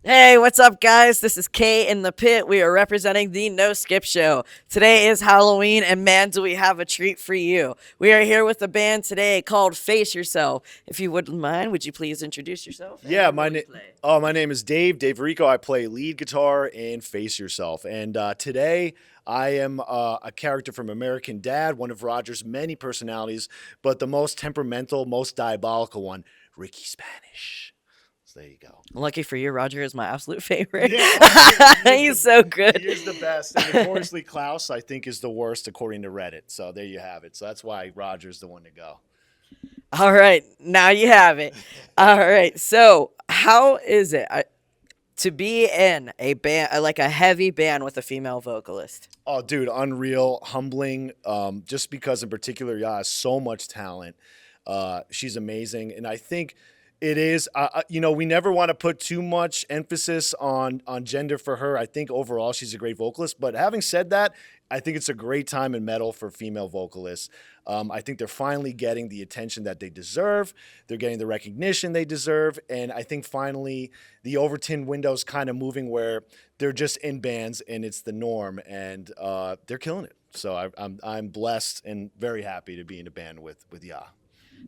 Hey, what's up, guys? This is Kay in the pit. We are representing the No Skip Show. Today is Halloween, and man, do we have a treat for you. We are here with a band today called Face Yourself. If you wouldn't mind, would you please introduce yourself and Yeah, what role you play? my name is Dave Rico. I play lead guitar in Face Yourself, and today I am a character from American Dad, one of Roger's many personalities, but the most temperamental, most diabolical one, Ricky Spanish. So there you go. Lucky for you, Roger is my absolute favorite. Yeah, oh, dude, He's so he good. is the best, and notoriously Klaus, I think, is the worst according to Reddit. So there you have it. So that's why Roger's the one to go. All right, now you have it. All right, so how is it to be in a band, like a heavy band with a female vocalist? Oh, dude, unreal, humbling. Just because, in particular, Yah has so much talent. She's amazing, and I think it is. We never want to put too much emphasis on gender for her. I think overall she's a great vocalist. But having said that, I think it's a great time in metal for female vocalists. I think they're finally getting the attention that they deserve. They're getting the recognition they deserve, and I think finally the Overton window's kind of moving where they're just in bands and it's the norm, and they're killing it. So I'm blessed and very happy to be in a band with Yah.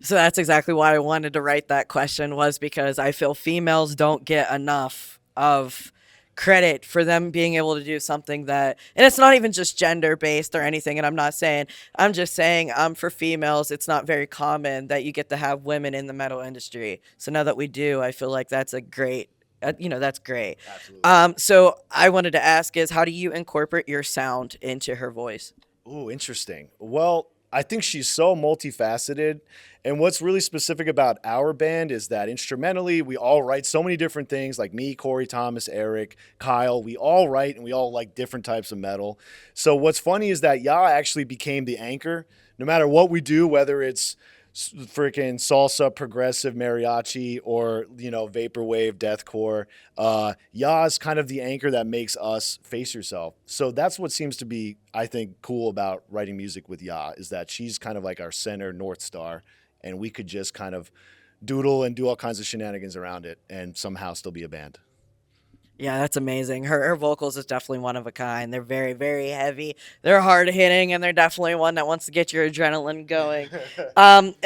So that's exactly why I wanted to write that question, was because I feel females don't get enough of credit for them being able to do something that, and it's not even just gender based or anything, and I'm just saying for females it's not very common that you get to have women in the metal industry. So now that we do, I feel like that's a great that's great. Absolutely. So I wanted to ask is, how do you incorporate your sound into her voice? Ooh, interesting. Well, I think she's so multifaceted. And what's really specific about our band is that instrumentally, we all write so many different things like me, Corey, Thomas, Eric, Kyle. We all write and we all like different types of metal. So what's funny is that Yah actually became the anchor. No matter what we do, whether it's freaking salsa, progressive mariachi, or vaporwave, deathcore. Yah's kind of the anchor that makes us Face Yourself. So that's what seems to be, I think, cool about writing music with Yah is that she's kind of like our center North Star, and we could just kind of doodle and do all kinds of shenanigans around it, and somehow still be a band. Yeah, that's amazing. Her vocals is definitely one of a kind. They're very, very heavy. They're hard hitting, and they're definitely one that wants to get your adrenaline going.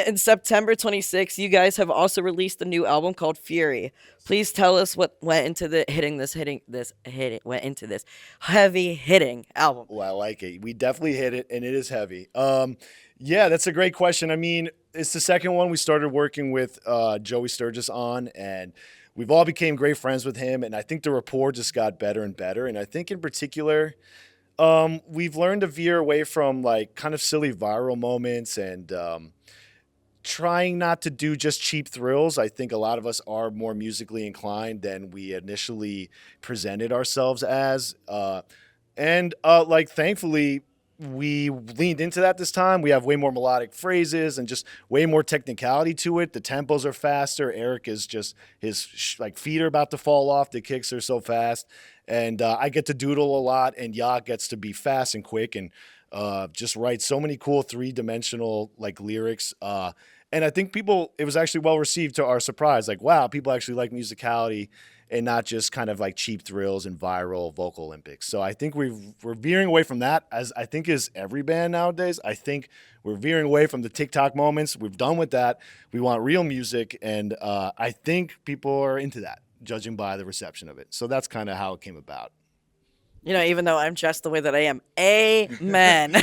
In September 26th, you guys have also released a new album called Fury. Please tell us what went into the went into this heavy hitting album. Oh, I like it. We definitely hit it, and it is heavy. Yeah, that's a great question. I mean, it's the second one we started working with Joey Sturgis on, and we've all became great friends with him. And I think the rapport just got better and better. And I think in particular, we've learned to veer away from like kind of silly viral moments and trying not to do just cheap thrills. I think a lot of us are more musically inclined than we initially presented ourselves as. Like, thankfully, we leaned into that this time. We have way more melodic phrases and just way more technicality to it. The tempos are faster. Eric is just like feet are about to fall off. The kicks are so fast, and I get to doodle a lot, and Yah gets to be fast and quick and just write so many cool 3 dimensional like lyrics. And I think people, it was actually well received to our surprise. Like, wow, people actually like musicality and not just kind of like cheap thrills and viral vocal Olympics. So I think we're veering away from that, as I think is every band nowadays. I think we're veering away from the TikTok moments. We've done with that. We want real music, and I think people are into that, judging by the reception of it. So that's kind of how it came about. Even though I'm dressed the way that I am, amen.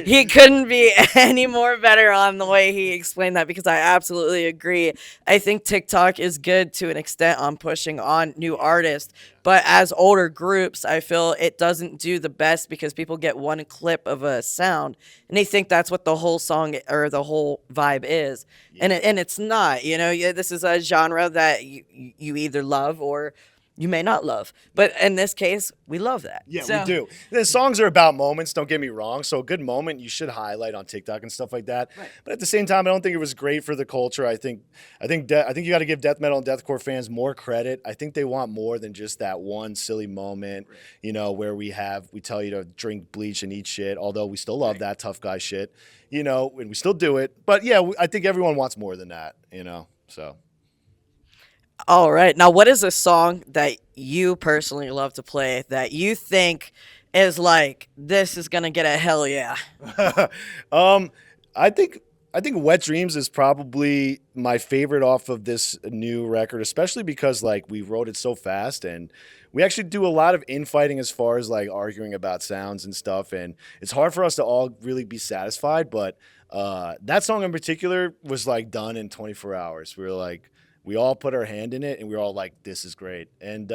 He couldn't be any more better on the way he explained that, because I absolutely agree. I think TikTok is good to an extent on pushing on new artists, but as older groups, I feel it doesn't do the best because people get one clip of a sound and they think that's what the whole song or the whole vibe is. Yeah. And it's not. Yeah, this is a genre that you either love or you may not love. But in this case, we love that. Yeah, we So, do. The songs are about moments, don't get me wrong. So a good moment you should highlight on TikTok and stuff like that. right. But at the same time, I don't think it was great for the culture. I think you got to give death metal and deathcore fans more credit. I think they want more than just that one silly moment, Right. where we tell you to drink bleach and eat shit, although we still love Right. that tough guy shit, and we still do it. But yeah, I think everyone wants more than that. So All right. Now, what is a song that you personally love to play that you think is like, this is going to get a hell yeah? um, I think I think Wet Dreams is probably my favorite off of this new record, especially because like we wrote it so fast and we actually do a lot of infighting as far as like arguing about sounds and stuff, and it's hard for us to all really be satisfied. But that song in particular was like done in 24 hours. We were like. We all put our hand in it, and we were all like, "This is great," and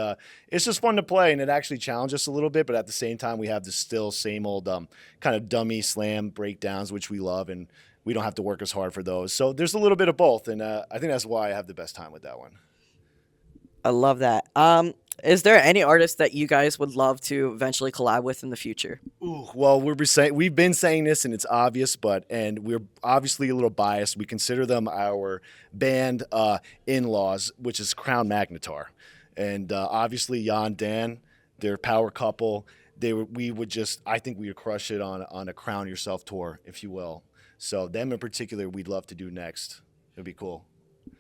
it's just fun to play, and it actually challenged us a little bit. But at the same time, we have the still same old kind of dummy slam breakdowns, which we love, and we don't have to work as hard for those. So there's a little bit of both, and I think that's why I have the best time with that one. I love that. Is there any artist that you guys would love to eventually collab with in the future? Ooh, well, we've been saying this, and it's obvious, and we're obviously a little biased. We consider them our band in-laws, which is Crown Magnetar, and obviously Jan Dan, their power couple. We would just, I think we would crush it on a Crown Yourself tour, if you will. So them in particular, we'd love to do next. It'd be cool.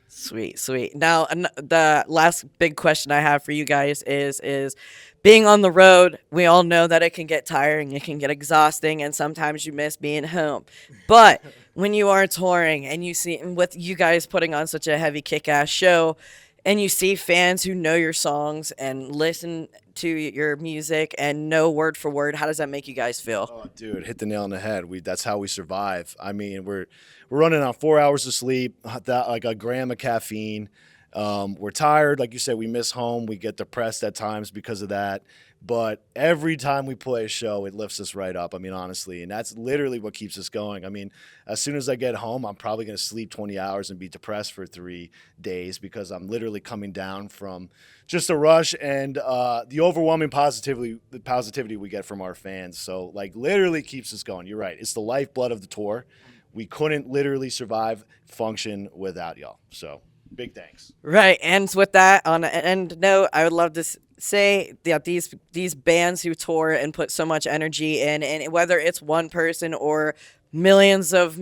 Sweet, sweet. Now, the last big question I have for you guys is being on the road, we all know that it can get tiring, it can get exhausting, and sometimes you miss being home. But when you are touring and you see, and with you guys putting on such a heavy kick-ass show, and you see fans who know your songs and listen to your music and know word for word, how does that make you guys feel? Oh, dude, hit the nail on the head. That's how we survive. I mean, we're running on 4 hours of sleep, like a gram of caffeine. We're tired, like you said. We miss home. We get depressed at times because of that. But every time we play a show, it lifts us right up. I mean, honestly, and that's literally what keeps us going. I mean, as soon as I get home, I'm probably going to sleep 20 hours and be depressed for 3 days because I'm literally coming down from just a rush and the overwhelming positivity we get from our fans. So, like, literally keeps us going. You're right. It's the lifeblood of the tour. We couldn't literally survive, function without y'all. So, big thanks. Right. And with that, on an end note, I would love to say that these bands who tour and put so much energy in, and whether it's one person or millions of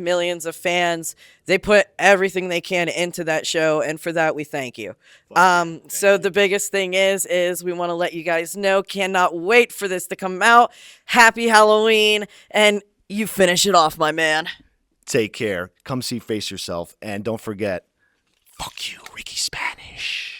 fans, they put everything they can into that show, and for that we thank you. Fuck yeah. So Thank you. the biggest thing is we want to let you guys know, cannot wait for this to come out. Happy Halloween, and you finish it off, my man. Take care. Come see Face Yourself. And don't forget, fuck you, Ricky Spanish.